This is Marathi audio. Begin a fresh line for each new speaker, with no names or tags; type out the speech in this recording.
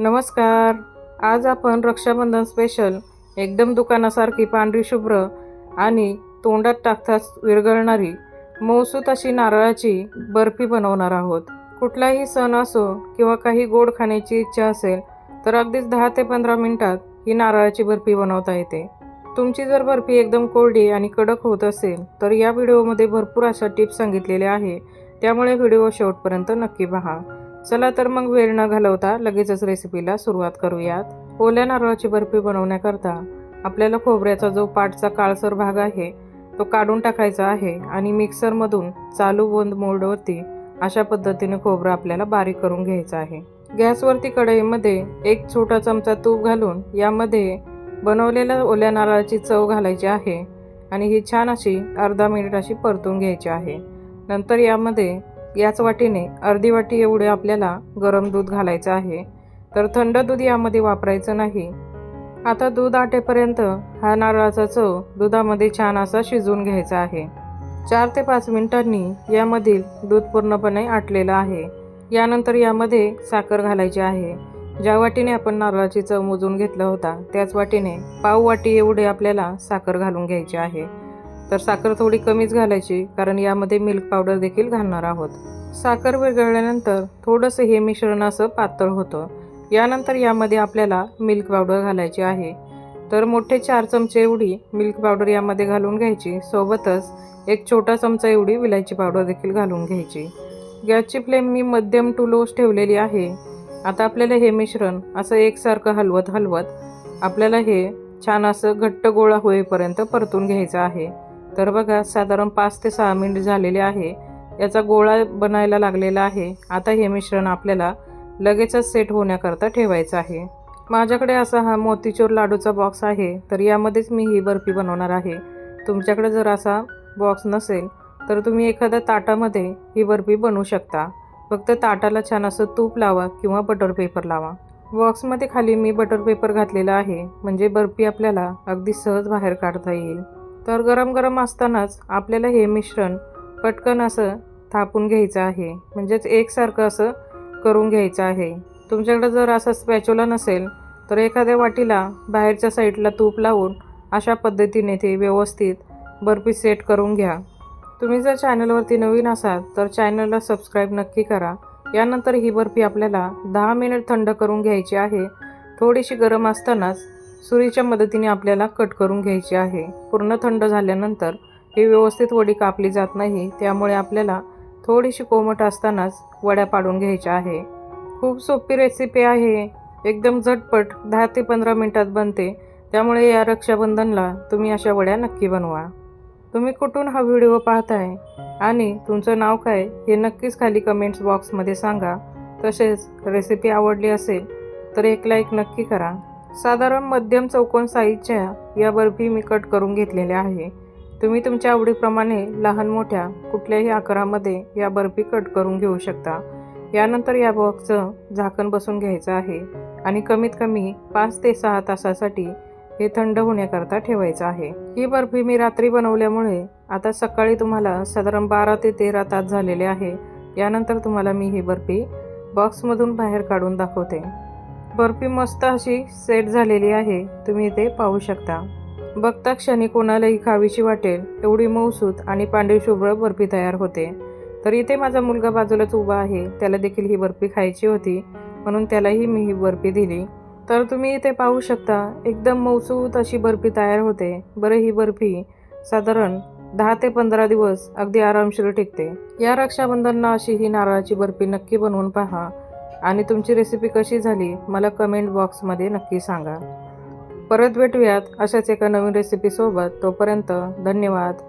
नमस्कार. आज आपण रक्षाबंधन स्पेशल एकदम दुकानासारखी पांढरी शुभ्र आणि तोंडात टाकताच विरघळणारी मऊसूत अशी नारळाची बर्फी बनवणार आहोत. कुठलाही सण असो किंवा काही गोड खाण्याची इच्छा असेल तर अगदीच 10 ते 15 मिनिटात ही नारळाची बर्फी बनवता येते. तुमची जर बर्फी एकदम कोरडी आणि कडक होत असेल तर या व्हिडिओमध्ये भरपूर अशा टिप्स सांगितलेल्या आहे, त्यामुळे व्हिडिओ शेवटपर्यंत नक्की पहा. चला तर मग वेळ न घालवता लगेचच रेसिपीला सुरुवात करूयात. ओल्या नारळाची बर्फी बनवण्याकरता आपल्याला खोबऱ्याचा जो पाटचा काळसर भाग आहे तो काढून टाकायचा आहे आणि मिक्सरमधून चालू बंद मोडवरती अशा पद्धतीने खोबरं आपल्याला बारीक करून घ्यायचं आहे. गॅसवरती कढईमध्ये एक छोटा चमचा तूप घालून यामध्ये बनवलेल्या ओल्या नारळाची चव घालायची आहे आणि ही छान अशी अर्धा मिनिट अशी परतून घ्यायची आहे. नंतर यामध्ये याच वाटीने अर्धी वाटी एवढे आपल्याला गरम दूध घालायचं आहे. तर थंड दूध यामध्ये वापरायचं नाही. आता दूध आटेपर्यंत हा नारळाचा चव दुधामध्ये छान असा शिजवून घ्यायचा आहे. 4 ते 5 मिनिटांनी यामधील दूध पूर्णपणे आटलेलं आहे. यानंतर यामध्ये साखर घालायची आहे. ज्या वाटीने आपण नारळाची चव मोजून घेतला होता त्याच वाटीने पाव वाटी एवढे आपल्याला साखर घालून घ्यायची आहे. तर साखर थोडी कमीच घालायची, कारण यामध्ये मिल्क पावडर देखील घालणार आहोत. साखर विरघळल्यानंतर थोडंसं हे मिश्रण असं पातळ होतं. यानंतर यामध्ये आपल्याला मिल्क पावडर घालायची आहे. तर मोठे 4 चमचे एवढी मिल्क पावडर यामध्ये घालून घ्यायची. सोबतच एक छोटा चमचा एवढी विलायची पावडर देखील घालून घ्यायची. गॅसची फ्लेम मी मध्यम टू लो ठेवलेली आहे. आता आपल्याला हे मिश्रण असं एकसारखं हलवत आपल्याला हे छान असं घट्ट गोळा होईपर्यंत परतून घ्यायचं आहे. तर बघा, साधारण 5 ते 6 मिनिट झालेले आहे. याचा गोळा बनायला लागलेला आहे. आता हे मिश्रण आपल्याला लगेचच सेट होण्याकरता ठेवायचं आहे. माझ्याकडे असा हा मोतीचूर लाडूचा बॉक्स आहे, तर यामध्येच मी ही बर्फी बनवणार आहे. तुमच्याकडे जर असा बॉक्स नसेल तर तुम्ही एखाद्या ताटामध्ये ही बर्फी बनवू शकता. फक्त ताटाला छान असं तूप लावा किंवा बटर पेपर लावा. बॉक्समध्ये खाली मी बटर पेपर घातलेला आहे, म्हणजे बर्फी आपल्याला अगदी सहज बाहेर काढता येईल. तर गरम गरम असतानाच आपल्याला हे मिश्रण पटकन असं थापून घ्यायचं आहे, म्हणजेच एकसारखं असं करून घ्यायचं आहे. तुमच्याकडे जर असं स्पॅच्युला नसेल तर एखाद्या वाटीला बाहेरच्या साईडला तूप लावून अशा पद्धतीने ते व्यवस्थित बर्फी सेट करून घ्या. तुम्ही जर चॅनलवरती नवीन असाल तर चॅनलला सबस्क्राईब नक्की करा. यानंतर ही बर्फी आपल्याला 10 मिनिट थंड करून घ्यायची आहे. थोडीशी गरम असतानाच सुरीच्या मदतीने आपल्याला कट करून घ्यायची आहे. पूर्ण थंड झाल्यानंतर ही व्यवस्थित वडी कापली जात नाही, त्यामुळे आपल्याला थोडीशी कोमट असतानाच वड्या पाडून घ्यायच्या आहे. खूप सोपी रेसिपी आहे, एकदम झटपट 10 ते 15 मिनिटात बनते. त्यामुळे या रक्षाबंधनला तुम्ही अशा वड्या नक्की बनवा. तुम्ही कुठून हा व्हिडिओ पाहताय आणि तुमचं नाव काय हे नक्कीच खाली कमेंट्स बॉक्समध्ये सांगा. तसेच रेसिपी आवडली असेल तर एक लाईक नक्की करा. साधारण मध्यम चौकोन साईजच्या या बर्फी मी कट करून घेतलेल्या आहे. तुम्ही तुमच्या आवडीप्रमाणे लहान मोठ्या कुठल्याही आकारामध्ये या बर्फी कट करून घेऊ शकता. यानंतर या बॉक्सचं झाकण बसून घ्यायचं आहे आणि कमीत कमी 5 ते 6 तासासाठी हे थंड होण्याकरता ठेवायचं आहे. ही बर्फी मी रात्री बनवल्यामुळे आता सकाळी तुम्हाला साधारण 12 ते 13 तास झालेले आहे. यानंतर तुम्हाला मी ही बर्फी बॉक्समधून बाहेर काढून दाखवते. बर्फी मस्त अशी सेट झालेली आहे, तुम्ही इथे पाहू शकता. बघता क्षणी कोणालाही खावीशी वाटेल एवढी मऊसूत आणि पांढरी शुभ्र बर्फी तयार होते. तर इथे माझा मुलगा बाजूलाच उभा आहे, त्याला देखील ही बर्फी खायची होती, म्हणून त्यालाही मी ही बर्फी दिली. तर तुम्ही इथे पाहू शकता एकदम मऊसूत अशी बर्फी तयार होते. बरं, ही बर्फी साधारण 10 ते 15 दिवस अगदी आरामशीर टिकते. या रक्षाबंधनला अशी ही नारळाची बर्फी नक्की बनवून पहा आणि तुमची रेसिपी कशी झाली मला कमेंट बॉक्समध्ये नक्की सांगा. परत भेटूयात अशाच एका नवीन रेसिपीसोबत. तोपर्यंत धन्यवाद.